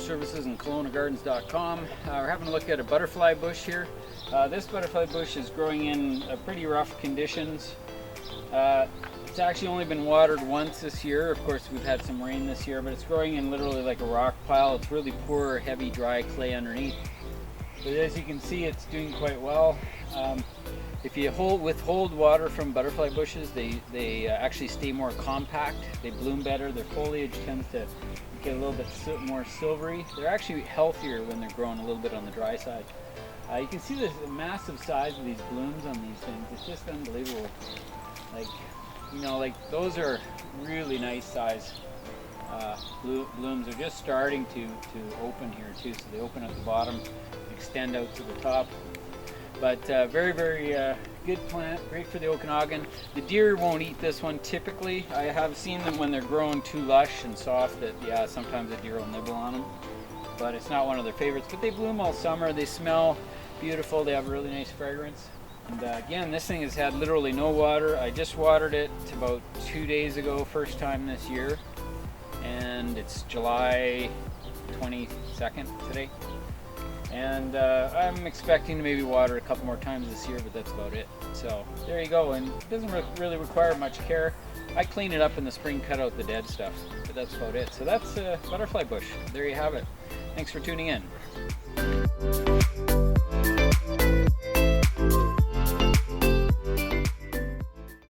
services and KelownaGardens.com. We're having a look at a butterfly bush here. This butterfly bush is growing in pretty rough conditions. It's actually only been watered once this year. Of course, we've had some rain this year, but it's growing in literally like a rock pile. It's really poor, heavy, dry clay underneath. But as you can see, it's doing quite well. If you withhold water from butterfly bushes, they actually stay more compact. They bloom better. Their foliage tends to get a little bit more silvery. They're actually healthier when they're growing a little bit on the dry side. You can see the massive size of these blooms on these things. It's just unbelievable. Like, you know, like those are really nice size blooms. They're just starting to open here too. So they open at the bottom, extend out to the top. But very, very good plant, great for the Okanagan. The deer won't eat this one typically. I have seen them when they're growing too lush and soft that, yeah, sometimes the deer will nibble on them. But it's not one of their favorites. But they bloom all summer. They smell beautiful. They have a really nice fragrance. And again, this thing has had literally no water. I just watered it about 2 days ago, first time this year. And it's July 22nd today. And I'm expecting to maybe water a couple more times this year, but that's about it. So there you go, and it doesn't really require much care. I clean it up in the spring, cut out the dead stuff, but that's about it. So that's a butterfly bush. There you have it. Thanks for tuning in.